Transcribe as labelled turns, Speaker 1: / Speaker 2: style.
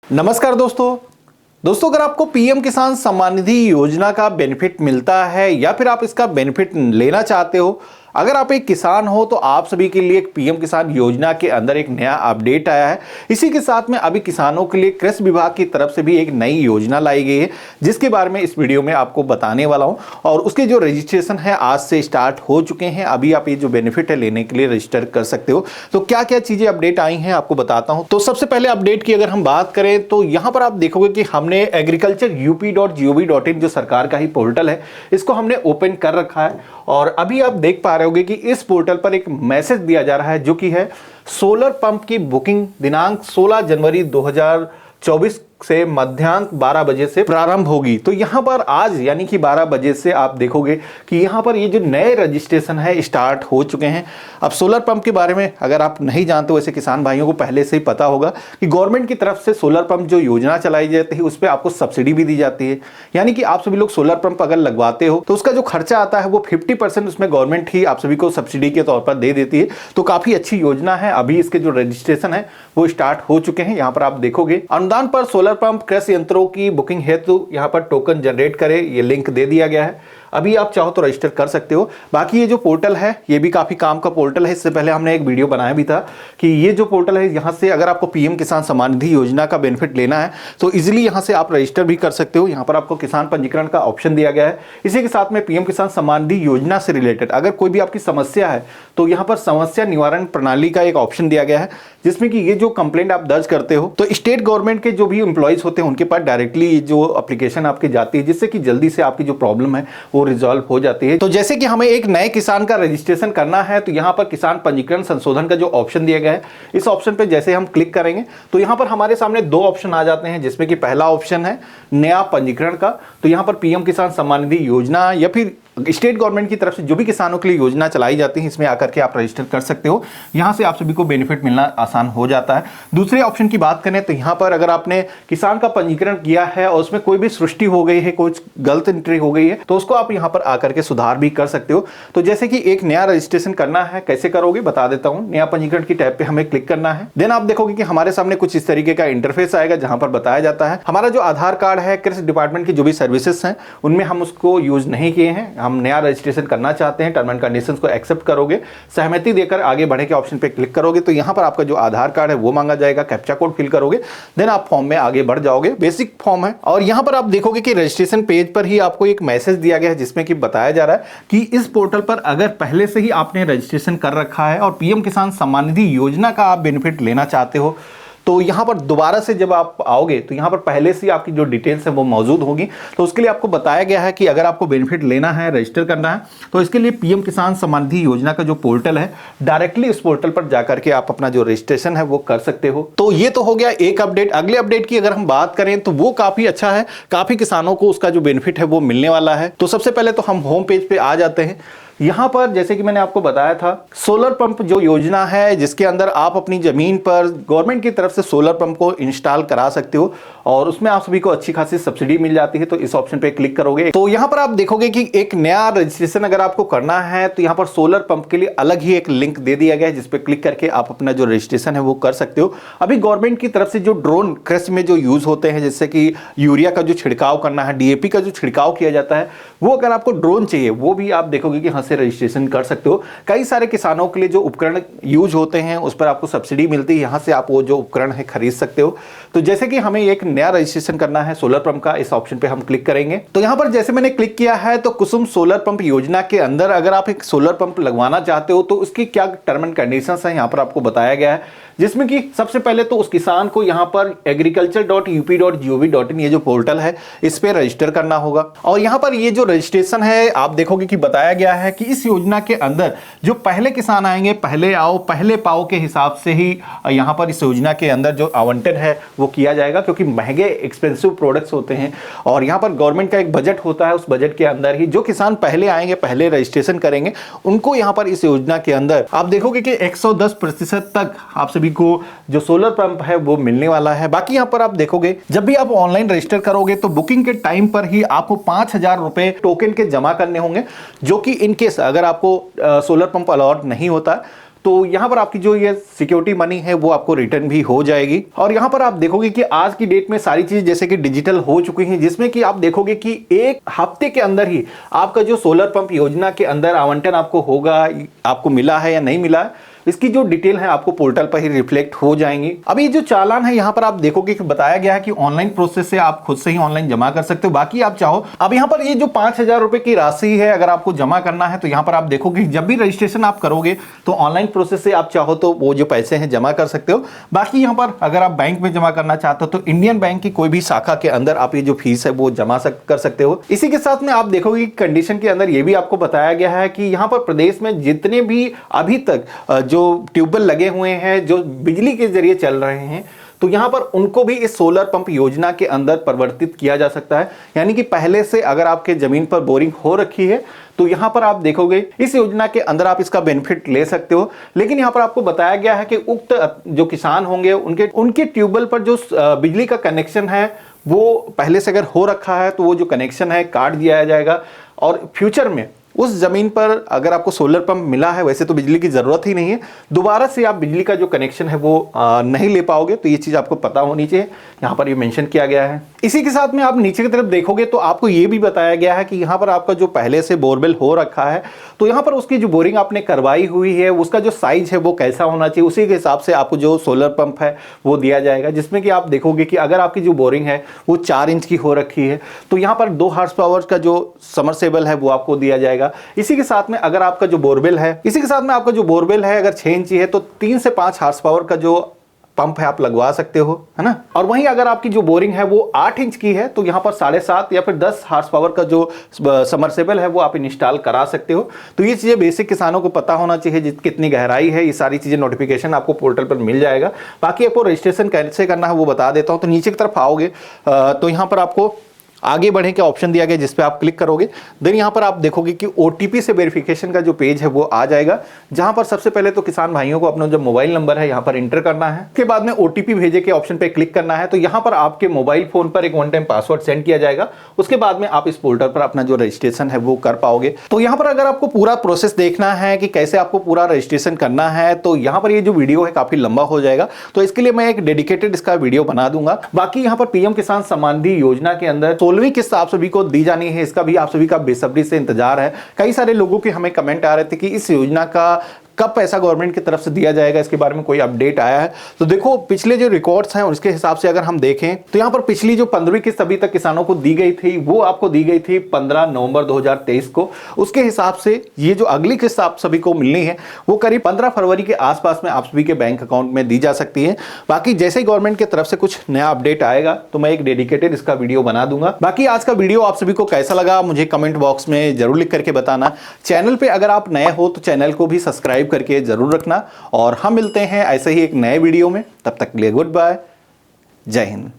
Speaker 1: नमस्कार दोस्तों अगर आपको पीएम किसान सम्मान निधि योजना का बेनिफिट मिलता है या फिर आप इसका बेनिफिट लेना चाहते हो, अगर आप एक किसान हो तो आप सभी के लिए एक पीएम किसान योजना के अंदर एक नया अपडेट आया है। इसी के साथ में अभी किसानों के लिए कृषि विभाग की तरफ से भी एक नई योजना लाई गई है, जिसके बारे में इस वीडियो में आपको बताने वाला हूं। और उसके जो रजिस्ट्रेशन है आज से स्टार्ट हो चुके हैं। अभी आप ये जो बेनिफिट है लेने के लिए रजिस्टर कर सकते हो। तो क्या क्या चीजें अपडेट आई हैं आपको बताता हूं। तो सबसे पहले अपडेट की अगर हम बात करें तो यहां पर आप देखोगे कि हमने agriculture.up.gov.in जो सरकार का ही पोर्टल है, इसको हमने ओपन कर रखा है। और अभी आप देख पा रहे होगे कि इस पोर्टल पर एक मैसेज दिया जा रहा है जो कि है सोलर पंप की बुकिंग दिनांक 16 जनवरी 2024 से मध्याह्न 12 बजे से प्रारंभ होगी। तो यहां पर आज यानी कि 12 बजे से आप देखोगे कि यहां पर ये जो नए रजिस्ट्रेशन है स्टार्ट हो चुके हैं। अब सोलर पंप के बारे में अगर आप नहीं जानते हो, वैसे किसान भाइयों को पहले से ही पता होगा कि गवर्नमेंट की तरफ से सोलर पंप जो योजना चलाई जाती है उस पर आपको सब्सिडी भी दी जाती है। यानी कि आप सभी लोग सोलर पंप अगर लगवाते हो तो उसका जो खर्चा आता है वो 50% उसमें गवर्नमेंट ही आप सभी को सब्सिडी के तौर पर दे देती है। तो काफी अच्छी योजना है। अभी इसके जो रजिस्ट्रेशन है वो स्टार्ट हो चुके हैं। यहाँ पर आप देखोगे अनुदान पर सोलर पंप कृषि यंत्रों की बुकिंग हेतु यहाँ पर टोकन जनरेट करें, ये लिंक दे दिया गया है। अभी आप चाहो तो रजिस्टर कर सकते हो। बाकी ये जो पोर्टल है ये भी काफी काम का पोर्टल है। इससे पहले हमने एक वीडियो बनाया भी था कि ये जो पोर्टल है यहाँ से अगर आपको पीएम किसान सम्मान निधि योजना का बेनिफिट लेना है तो इजीली यहाँ से आप रजिस्टर भी कर सकते हो। यहाँ पर आपको किसान पंजीकरण का ऑप्शन दिया गया है। इसी के साथ में पीएम किसान सम्मान निधि योजना से रिलेटेड अगर कोई भी आपकी समस्या है तो यहाँ पर समस्या निवारण प्रणाली का एक ऑप्शन दिया गया है, जिसमें कि ये जो कंप्लेंट आप दर्ज करते हो तो स्टेट गवर्नमेंट के जो भी एम्प्लॉइज होते हैं उनके पास डायरेक्टली जो एप्लीकेशन आपकी जाती है, जिससे कि जल्दी से आपकी जो प्रॉब्लम है वो रिजॉल्व हो जाती है। तो जैसे कि हमें एक नए किसान का रजिस्ट्रेशन करना है तो यहाँ पर किसान पंजीकरण संशोधन का जो ऑप्शन दिया गया है, इस ऑप्शन पे जैसे हम क्लिक करेंगे तो यहाँ पर हमारे सामने दो ऑप्शन आ जाते हैं, जिसमें कि पहला ऑप्शन है नया पंजीकरण का। तो यहाँ पर पीएम किसान सम्मान निधि योजना या फिर स्टेट गवर्नमेंट की तरफ से जो भी किसानों के लिए योजना चलाई जाती है इसमें आकर के आप रजिस्टर कर सकते हो। यहां से आप सभी को बेनिफिट मिलना आसान हो जाता है। दूसरे ऑप्शन की बात करें तो यहां पर अगर आपने किसान का पंजीकरण किया है और उसमें कोई भी सृष्टि हो गई है, कुछ गलत एंट्री हो गई है, तो उसको आप यहां पर आकर के सुधार भी कर सकते हो। तो जैसे कि एक नया रजिस्ट्रेशन करना है, कैसे करोगे बता देता हूं। नया पंजीकरण की टैब पे हमें क्लिक करना है। देन आप देखोगे कि हमारे सामने कुछ इस तरीके का इंटरफेस आएगा जहां पर बताया जाता है हमारा जो आधार कार्ड है, कृषि डिपार्टमेंट की जो भी सर्विसेज हैं उनमें हम उसको यूज नहीं किए हैं, हम नया रजिस्ट्रेशन करना चाहते हैं, टर्म एंड कंडीशंस को एक्सेप्ट करोगे, सहमति देकर आगे बढ़े के ऑप्शन पे क्लिक करोगे तो यहां पर आपका जो आधार कार्ड है वो मांगा जाएगा, कैप्चा कोड फिल करोगे, देन आप फॉर्म में आगे बढ़ जाओगे। बेसिक फॉर्म है। और यहां पर आप देखोगे कि रजिस्ट्रेशन पेज पर ही आपको एक मैसेज दिया गया है जिसमें कि बताया जा रहा है कि इस पोर्टल पर अगर पहले से ही आपने रजिस्ट्रेशन कर रखा है और पीएम किसान सम्मान निधि योजना का आप बेनिफिट लेना चाहते हो तो यहां पर दोबारा से जब आप आओगे तो यहां पर पहले से आपकी जो डिटेल्स है वो मौजूद होगी। तो उसके लिए आपको बताया गया है कि अगर आपको बेनिफिट लेना है, रजिस्टर करना है, तो इसके लिए पीएम किसान सम्मान निधि योजना का जो पोर्टल है डायरेक्टली उस पोर्टल पर जाकर के आप अपना जो रजिस्ट्रेशन है वो कर सकते हो। तो ये तो हो गया एक अपडेट। अगले अपडेट की अगर हम बात करें तो वो काफी अच्छा है, काफी किसानों को उसका जो बेनिफिट है वो मिलने वाला है। तो सबसे पहले तो हम होम पेज पे आ जाते हैं। यहां पर जैसे कि मैंने आपको बताया था सोलर पंप जो योजना है जिसके अंदर आप अपनी जमीन पर गवर्नमेंट की तरफ से सोलर पंप को इंस्टॉल करा सकते हो और उसमें आप सभी को अच्छी खासी सब्सिडी मिल जाती है। तो इस ऑप्शन पे क्लिक करोगे तो यहां पर आप देखोगे कि एक नया रजिस्ट्रेशन अगर आपको करना है तो यहां पर सोलर पंप के लिए अलग ही एक लिंक दे दिया गया है, जिसपे क्लिक करके आप अपना जो रजिस्ट्रेशन है वो कर सकते हो। अभी गवर्नमेंट की तरफ से जो ड्रोन कृषि में जो यूज होते हैं, जैसे कि यूरिया का जो छिड़काव करना है, डीएपी का जो छिड़काव किया जाता है, वो अगर आपको ड्रोन चाहिए वो भी आप देखोगे कि से रजिस्ट्रेशन कर सकते हो। कई सारे किसानों के लिए जो उपकरण यूज होते हैं उस पर आपको सब्सिडी मिलती है, यहां से आप वो जो उपकरण है खरीद सकते हो। तो जैसे कि हमें एक नया रजिस्ट्रेशन करना है सोलर पंप का, इस ऑप्शन पे हम क्लिक करेंगे तो यहां पर जैसे मैंने क्लिक किया है तो कुसुम सोलर पंप योजना के अंदर अगर आप एक सोलर पंप लगवाना चाहते हो तो उसकी क्या टर्म एंड कंडीशंस है यहां पर आपको बताया गया है, जिसमें कि सबसे पहले तो उस किसान को यहां पर agriculture.up.gov.in ये जो पोर्टल है इस पे रजिस्टर करना होगा। और यहां पर ये जो रजिस्ट्रेशन है आप देखोगे कि बताया गया है कि इस योजना के अंदर जो पहले किसान आएंगे, पहले आओ पहले पाओ के हिसाब से ही यहां पर इस योजना के अंदर जो आवंटन है वो किया जाएगा, क्योंकि महंगे एक्सपेंसिव प्रोडक्ट्स होते हैं और यहां पर गवर्नमेंट का एक बजट होता है, उस बजट के अंदर ही जो किसान पहले आएंगे, पहले रजिस्ट्रेशन करेंगे, उनको यहां पर इस योजना के अंदर आप देखोगे कि 110% तक आप सभी को जो सोलर पंप है वो मिलने वाला है। बाकी यहां पर आप देखोगे जब भी आप ऑनलाइन रजिस्टर करोगे तो बुकिंग के टाइम पर ही आपको 5,000 रुपए टोकन के जमा करने होंगे, जो कि इनकेस अगर आपको सोलर पंप अलॉट नहीं होता तो यहाँ पर आपकी जो ये सिक्योरिटी मनी है वो आपको रिटर्न भी हो जाएगी। और यहाँ पर आप देखोगे कि आज की डेट में सारी चीज जैसे कि डिजिटल हो चुकी हैं, जिसमें कि आप देखोगे कि एक हफ्ते के अंदर ही आपका जो सोलर पंप योजना के अंदर आवंटन आपको होगा, आपको मिला है या नहीं मिला है, इसकी जो डिटेल है आपको पोर्टल पर ही रिफ्लेक्ट हो जाएंगी। अभी जो चालान है यहाँ पर आप देखोगे कि बताया गया है कि ऑनलाइन प्रोसेस से आप खुद से ही ऑनलाइन जमा कर सकते हो। बाकी आप चाहो, अब यहाँ पर ये जो 5,000 रुपए की राशि है अगर आपको जमा करना है तो यहाँ पर आप देखोगे जब भी रजिस्ट्रेशन आप करोगे तो ऑनलाइन प्रोसेस से आप चाहो तो वो जो पैसे हैं जमा कर सकते हो। बाकी यहाँ पर अगर आप बैंक में जमा करना चाहते हो तो इंडियन बैंक की कोई भी शाखा के अंदर आप ये जो फीस है वो जमा कर सकते हो। इसी के साथ में आप देखोगे कंडीशन के अंदर ये भी आपको बताया गया है कि यहाँ पर प्रदेश में जितने भी अभी तक जो ट्यूबवेल लगे हुए हैं जो बिजली के जरिए चल रहे हैं, तो यहां पर उनको भी इस सोलर पंप योजना के अंदर परिवर्तित किया जा सकता है। यानी कि पहले से अगर आपके जमीन पर बोरिंग हो रखी है तो यहां पर आप देखोगे इस योजना के अंदर आप इसका बेनिफिट ले सकते हो। लेकिन यहां पर आपको बताया गया है कि उक्त जो किसान होंगे उनके ट्यूबवेल पर जो बिजली का कनेक्शन है वो पहले से अगर हो रखा है तो वो जो कनेक्शन है काट दिया जाएगा, और फ्यूचर में उस जमीन पर अगर आपको सोलर पंप मिला है, वैसे तो बिजली की जरूरत ही नहीं है, दोबारा से आप बिजली का जो कनेक्शन है वो नहीं ले पाओगे। तो ये चीज आपको पता होनी चाहिए, यहाँ पर ये मेंशन किया गया है। इसी के साथ में आप नीचे की तरफ देखोगे तो आपको ये भी बताया गया है कि यहाँ पर आपका जो पहले से बोरवेल हो रखा है तो यहाँ पर उसकी जो बोरिंग आपने करवाई हुई है उसका जो साइज है वो कैसा होना चाहिए, उसी के हिसाब से आपको जो सोलर पंप है वो दिया जाएगा। जिसमें कि आप देखोगे कि अगर आपकी जो बोरिंग है वो 4 इंच की हो रखी है तो यहाँ पर 2 हॉर्स पावर का जो समरसेबल है वो आपको दिया जाएगा। इसी के साथ में अगर आपका जो बोरवेल है अगर 6 इंची है तो 3 से 5 हॉर्स पावर का जो पंप है आप लगवा सकते हो, है ना। और वहीं अगर आपकी जो बोरिंग है वो 8 इंच की है तो यहाँ पर 7.5 या फिर 10 हॉर्स पावर का जो समरसेबल है वो आप इंस्टॉल करा सकते हो। तो ये चीजें बेसिक किसानों को पता होना चाहिए, कितनी गहराई है, ये सारी चीजें नोटिफिकेशन आपको पोर्टल पर मिल जाएगा। बाकी आपको रजिस्ट्रेशन कैसे करना है वो बता देता हूँ। तो नीचे की तरफ आओगे तो यहाँ पर आपको आगे बढ़े का ऑप्शन दिया गया जिस पे आप क्लिक करोगे, देन यहाँ पर आप देखोगे कि ओटीपी से वेरिफिकेशन का जो पेज है वो आ जाएगा, जहां पर सबसे पहले तो किसान भाइयों को अपना जो मोबाइल नंबर है यहाँ पर इंटर करना है। उसके बाद में ओटीपी भेजे के ऑप्शन पे क्लिक करना है। तो यहाँ पर आपके मोबाइल फोन पर एक 1 टाइम पासवर्ड सेंड किया जाएगा। उसके बाद में आप इस पोर्टल पर अपना जो रजिस्ट्रेशन है वो कर पाओगे। तो यहाँ पर अगर आपको पूरा प्रोसेस देखना है कि कैसे आपको पूरा रजिस्ट्रेशन करना है तो यहाँ पर ये जो वीडियो है काफी लंबा हो जाएगा, तो इसके लिए मैं एक डेडिकेटेड इसका वीडियो बना दूंगा। बाकी यहाँ पर पीएम किसान सम्मान निधि योजना के अंदर 16वीं किस्त आप सभी को दी जानी है, इसका भी आप सभी का बेसब्री से इंतजार है। कई सारे लोगों के हमें कमेंट आ रहे थे कि इस योजना का कब पैसा गवर्नमेंट की तरफ से दिया जाएगा, इसके बारे में कोई अपडेट आया है। तो देखो पिछले जो रिकॉर्ड्स हैं उसके हिसाब से अगर हम देखें तो यहाँ पर पिछली जो 15वीं किस्त अभी तक किसानों को दी गई थी वो आपको दी गई थी 15 नवंबर 2023 को। उसके हिसाब से ये जो अगली किस्त आप सभी को मिलनी है वो करीब 15 फरवरी के आसपास में आप सभी के बैंक अकाउंट में दी जा सकती है। बाकी जैसे ही गवर्नमेंट की तरफ से कुछ नया अपडेट आएगा तो मैं एक डेडिकेटेड इसका वीडियो बना दूंगा। बाकी आज का वीडियो आप सभी को कैसा लगा मुझे कमेंट बॉक्स में जरूर लिख करके बताना। चैनल पे अगर आप नए हो तो चैनल को भी सब्सक्राइब करके जरूर रखना, और हम मिलते हैं ऐसे ही एक नए वीडियो में। तब तक के लिए गुड बाय, जय हिंद।